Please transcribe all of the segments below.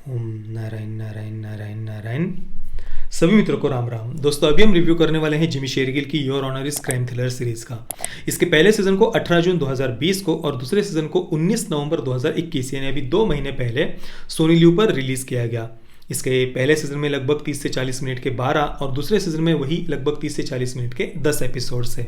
ओम नारायण नारायण नारायण नारायण। सभी मित्रों को राम राम। दोस्तों, अभी हम रिव्यू करने वाले हैं जिमी शेरगिल की Your Honour is crime thriller series का। इसके पहले सीजन को 18 जून 2020 को और दूसरे सीजन को 19 नवंबर 2021 यानी अभी 2 महीने पहले सोनी लिव पर रिलीज किया गया। इसके पहले सीजन में लगभग 30 से 40 मिनट के 12 और दूसरे सीजन में वही लगभग 30 से 40 मिनट के 10 एपिसोड्स है।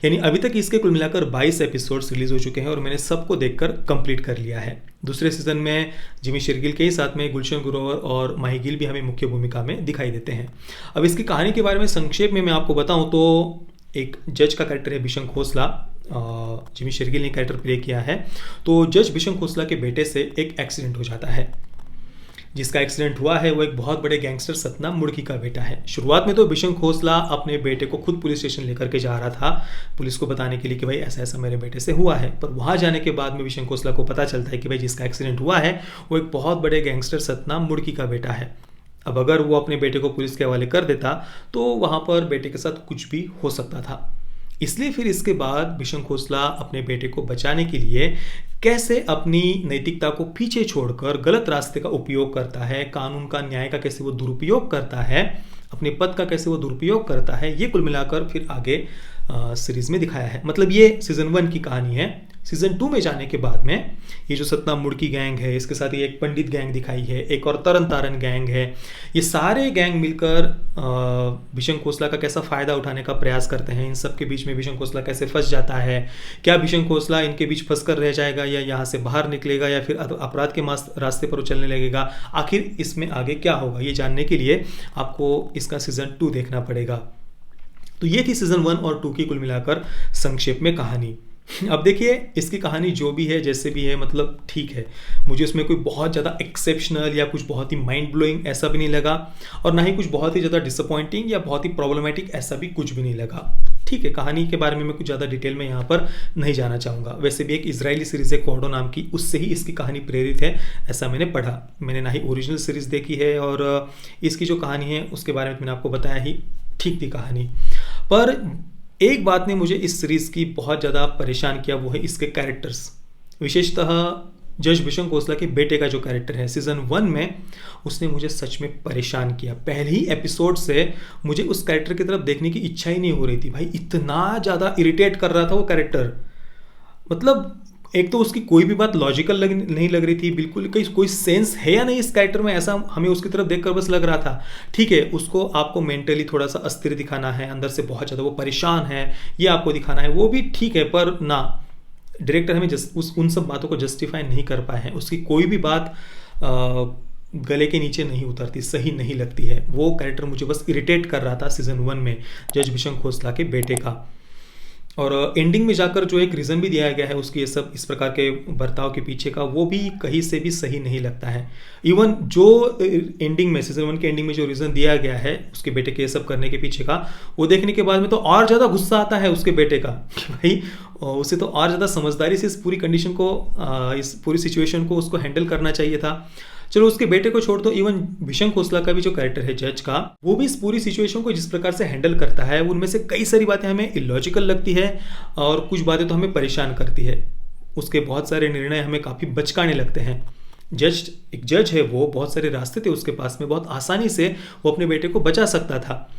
यानी अभी तक इसके कुल मिलाकर 22 एपिसोड्स रिलीज हो चुके हैं और मैंने सबको देखकर कंप्लीट कर लिया है। दूसरे सीजन में जिमी शेरगिल के ही साथ में गुलशन ग्रोवर और माही गिल भी हमें मुख्य भूमिका में दिखाई देते हैं। अब इसकी कहानी के बारे में संक्षेप में मैं आपको बताऊं तो एक जज का कैरेक्टर है बिशंग खोसला। जिमी शेरगिल ने कैरेक्टर प्ले किया है। तो जज बिशंग खोसला के बेटे से एक एक्सीडेंट हो जाता है। जिसका एक्सीडेंट हुआ है वो एक बहुत बड़े गैंगस्टर सतनाम मुर्गी का बेटा है। शुरुआत में तो बिशंग खोसला अपने बेटे को खुद पुलिस स्टेशन लेकर के जा रहा था, पुलिस को बताने के लिए कि भाई ऐसा ऐसा मेरे बेटे से हुआ है। पर वहाँ जाने के बाद में बिशंग खोसला को पता चलता है कि भाई जिसका एक्सीडेंट हुआ है वो एक बहुत बड़े गैंगस्टर सतनाम मुर्गी का बेटा है। अब अगर वो अपने बेटे को पुलिस के हवाले कर देता तो वहाँ पर बेटे के साथ कुछ भी हो सकता था। इसलिए फिर इसके बाद बिशंग खोसला अपने बेटे को बचाने के लिए कैसे अपनी नैतिकता को पीछे छोड़कर गलत रास्ते का उपयोग करता है, कानून का न्याय का कैसे वो दुरुपयोग करता है, अपने पद का कैसे वो दुरुपयोग करता है, ये कुल मिलाकर फिर आगे सीरीज में दिखाया है। मतलब ये सीजन 1 की कहानी है। सीजन 2 में जाने के बाद में ये जो सतनाम मुर्गी गैंग है, इसके साथ ये एक पंडित गैंग दिखाई है, एक और तरन तारन गैंग है। ये सारे गैंग मिलकर बिशंग खोसला का कैसा फ़ायदा उठाने का प्रयास करते हैं। इन सब के बीच में बिशंग खोसला कैसे फंस जाता है, क्या बिशंग खोसला इनके बीच फंस कर रह जाएगा या यहाँ से बाहर निकलेगा या फिर अपराध के रास्ते पर वो चलने लगेगा। आखिर इसमें आगे क्या होगा ये जानने के लिए आपको इसका सीजन 2 देखना पड़ेगा। तो ये थी सीजन 1 और 2 की कुल मिलाकर संक्षेप में कहानी। अब देखिए, इसकी कहानी जो भी है जैसे भी है मतलब ठीक है। मुझे उसमें कोई बहुत ज़्यादा एक्सेप्शनल या कुछ बहुत ही माइंड ब्लोइंग ऐसा भी नहीं लगा और ना ही कुछ बहुत ही ज़्यादा डिसअपॉइंटिंग या बहुत ही प्रॉब्लमेटिक ऐसा भी कुछ भी नहीं लगा। ठीक है, कहानी के बारे में मैं कुछ ज़्यादा डिटेल में यहाँ पर नहीं जाना चाहूँगा। वैसे भी एक इजरायली सीरीज़ है क्वाडो नाम की, उससे ही इसकी कहानी प्रेरित है ऐसा मैंने पढ़ा। मैंने ना ही ओरिजिनल सीरीज़ देखी है और इसकी जो कहानी है उसके बारे में मैंने आपको बताया ही, ठीक थी कहानी। पर एक बात ने मुझे इस सीरीज़ की बहुत ज़्यादा परेशान किया, वो है इसके कैरेक्टर्स। विशेषतः जज बिशंग खोसला के बेटे का जो कैरेक्टर है सीजन 1 में, उसने मुझे सच में परेशान किया। पहले ही एपिसोड से मुझे उस कैरेक्टर की तरफ देखने की इच्छा ही नहीं हो रही थी। भाई इतना ज़्यादा इरिटेट कर रहा था वो कैरेक्टर। मतलब एक तो उसकी कोई भी बात लॉजिकल नहीं लग रही थी बिल्कुल। कोई सेंस है या नहीं इस कैरेक्टर में, ऐसा हमें उसकी तरफ देखकर बस लग रहा था। ठीक है, उसको आपको मेंटली थोड़ा सा अस्थिर दिखाना है, अंदर से बहुत ज़्यादा वो परेशान है ये आपको दिखाना है, वो भी ठीक है। पर ना, डायरेक्टर हमें उन सब बातों को जस्टिफाई नहीं कर पाए हैं। उसकी कोई भी बात गले के नीचे नहीं उतरती, सही नहीं लगती है। वो कैरेक्टर मुझे बस इरिटेट कर रहा था सीजन 1 में, जज बिशंग खोसला के बेटे का। और एंडिंग में जाकर जो एक रीज़न भी दिया गया है उसकी ये सब इस प्रकार के बर्ताव के पीछे का, वो भी कहीं से भी सही नहीं लगता है। इवन जो एंडिंग में सीजन 1 के एंडिंग में जो रीज़न दिया गया है उसके बेटे के ये सब करने के पीछे का, वो देखने के बाद में तो और ज़्यादा गुस्सा आता है उसके बेटे का कि भाई उसे तो और ज़्यादा समझदारी से इस पूरी कंडीशन को, इस पूरी सिचुएशन को उसको हैंडल करना चाहिए था। चलो उसके बेटे को छोड़ दो, इवन बिशंग खोसला का भी जो कैरेक्टर है जज का, वो भी इस पूरी सिचुएशन को जिस प्रकार से हैंडल करता है, उनमें से कई सारी बातें हमें इलॉजिकल लगती है और कुछ बातें तो हमें परेशान करती है। उसके बहुत सारे निर्णय हमें काफ़ी बचकाने लगते हैं। एक जज है, वो बहुत सारे रास्ते थे उसके पास में, बहुत आसानी से वो अपने बेटे को बचा सकता था,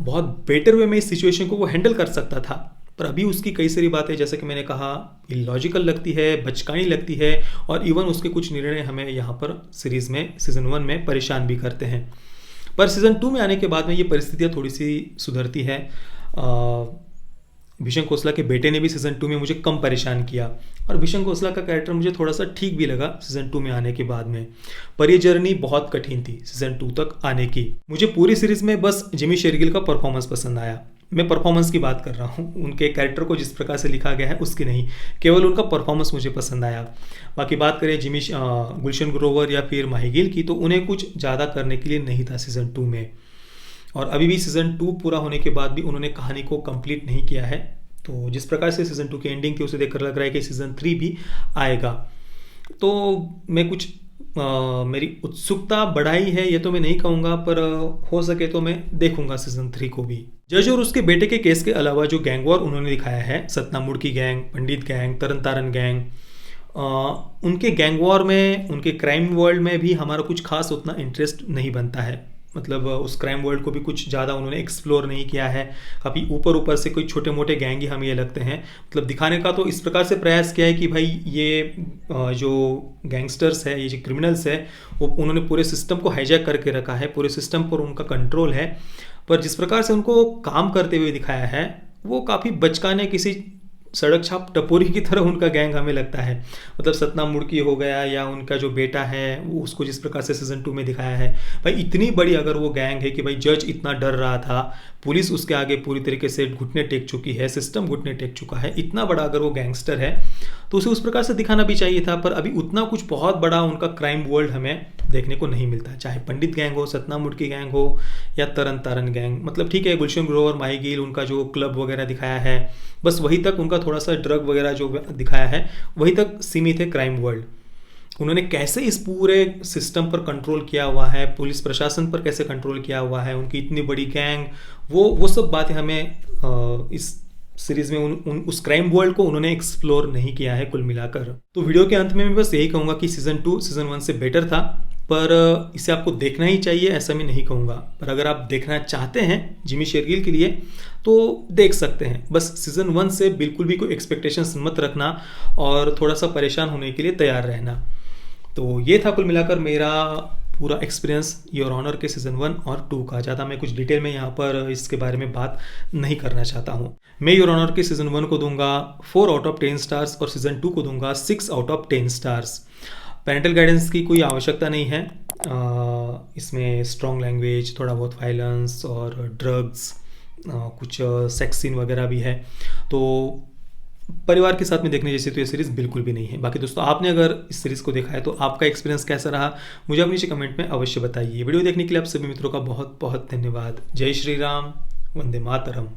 बहुत बेटर वे में इस सिचुएशन को वो हैंडल कर सकता था। पर अभी उसकी कई सारी बातें जैसे कि मैंने कहा इलॉजिकल लगती है, बचकानी लगती है और इवन उसके कुछ निर्णय हमें यहाँ पर सीरीज़ में सीजन 1 में परेशान भी करते हैं। पर सीजन 2 में आने के बाद में ये परिस्थितियाँ थोड़ी सी सुधरती है। बिशंग खोसला के बेटे ने भी सीजन 2 में मुझे कम परेशान किया और बिशंग खोसला का कैरेक्टर मुझे थोड़ा सा ठीक भी लगा सीजन 2 में आने के बाद में। पर ये जर्नी बहुत कठिन थी सीजन 2 तक आने की। मुझे पूरी सीरीज में बस जिमी शेरगिल का परफॉर्मेंस पसंद आया। मैं परफॉर्मेंस की बात कर रहा हूँ, उनके कैरेक्टर को जिस प्रकार से लिखा गया है उसकी नहीं, केवल उनका परफॉर्मेंस मुझे पसंद आया। बाकी बात करें गुलशन ग्रोवर या फिर माही गिल की, तो उन्हें कुछ ज़्यादा करने के लिए नहीं था सीजन 2 में। और अभी भी सीजन 2 पूरा होने के बाद भी उन्होंने कहानी को कंप्लीट नहीं किया है। तो जिस प्रकार से सीजन 2 की एंडिंग थी उसे देखकर लग रहा है कि सीजन 3 भी आएगा। तो मैं कुछ मेरी उत्सुकता बढ़ाई है ये तो मैं नहीं कहूँगा, पर हो सके तो मैं देखूंगा सीजन 3 को भी। जज और उसके बेटे के केस के अलावा जो गैंग वॉर उन्होंने दिखाया है, सतनाम मुर्गी गैंग, पंडित गैंग, तरन तारन गैंग अ, उनके गैंग वॉर में, उनके क्राइम वर्ल्ड में भी हमारा कुछ खास उतना इंटरेस्ट नहीं बनता है। मतलब उस क्राइम वर्ल्ड को भी कुछ ज़्यादा उन्होंने एक्सप्लोर नहीं किया है। काफ़ी ऊपर ऊपर से कोई छोटे मोटे गैंग ही हमें ये लगते हैं। मतलब दिखाने का तो इस प्रकार से प्रयास किया है कि भाई ये जो गैंगस्टर्स है, ये जो क्रिमिनल्स है, वो उन्होंने पूरे सिस्टम को हाईजैक करके रखा है, पूरे सिस्टम पर उनका कंट्रोल है। पर जिस प्रकार से उनको काम करते हुए दिखाया है, वो काफ़ी बचकाने किसी सड़क छाप टपोरी की तरह उनका गैंग हमें लगता है। मतलब सतनाम मुर्की हो गया, या उनका जो बेटा है वो, उसको जिस प्रकार से सीजन 2 में दिखाया है, भाई इतनी बड़ी अगर वो गैंग है कि भाई जज इतना डर रहा था, पुलिस उसके आगे पूरी तरीके से घुटने टेक चुकी है, सिस्टम घुटने टेक चुका है, इतना बड़ा अगर वो गैंगस्टर है तो उसे उस प्रकार से दिखाना भी चाहिए था। पर अभी उतना कुछ बहुत बड़ा उनका क्राइम वर्ल्ड हमें देखने को नहीं मिलता, चाहे पंडित गैंग हो, सतनाम मुर्की गैंग हो, या तरन तारन गैंग। मतलब ठीक है, गुलशन ग्रोवर, माही गिल, उनका जो क्लब वगैरह दिखाया है, बस वही तक उनका थोड़ा सा ड्रग वगैरह जो दिखाया है वही तक सीमित है क्राइम वर्ल्ड। उन्होंने कैसे इस पूरे सिस्टम पर कंट्रोल किया हुआ है, पुलिस प्रशासन पर कैसे कंट्रोल किया हुआ है, उनकी इतनी बड़ी गैंग, वो सब बातें हमें इस सीरीज में उस क्राइम वर्ल्ड को उन्होंने एक्सप्लोर नहीं किया है कुल मिलाकर। तो वीडियो के अंत में मैं बस यही कहूँगा कि सीजन 2 सीजन 1 से बेटर था, पर इसे आपको देखना ही चाहिए ऐसा मैं नहीं कहूँगा। पर अगर आप देखना चाहते हैं जिमी शेरगिल के लिए तो देख सकते हैं। बस सीजन 1 से बिल्कुल भी कोई एक्सपेक्टेशंस मत रखना और थोड़ा सा परेशान होने के लिए तैयार रहना। तो ये था कुल मिलाकर मेरा पूरा एक्सपीरियंस योर ऑनर के सीज़न 1 और 2 का। ज़्यादा मैं कुछ डिटेल में यहाँ पर इसके बारे में बात नहीं करना चाहता हूँ। मैं योर ऑनर के सीज़न 1 को दूंगा 4 आउट ऑफ 10 स्टार्स और सीज़न 2 को दूंगा 6 out of 10 stars. Parental guidance की कोई आवश्यकता नहीं है। इसमें स्ट्रॉन्ग लैंग्वेज, थोड़ा बहुत वायलेंस और ड्रग्स, कुछ सेक्स सीन वगैरह भी है, तो परिवार के साथ में देखने जैसी तो ये सीरीज़ बिल्कुल भी नहीं है। बाकी दोस्तों, आपने अगर इस सीरीज़ को देखा है तो आपका एक्सपीरियंस कैसा रहा मुझे आप नीचे कमेंट में अवश्य बताइए। वीडियो देखने के लिए आप सभी मित्रों का बहुत बहुत धन्यवाद। जय श्री राम, वंदे मातरम।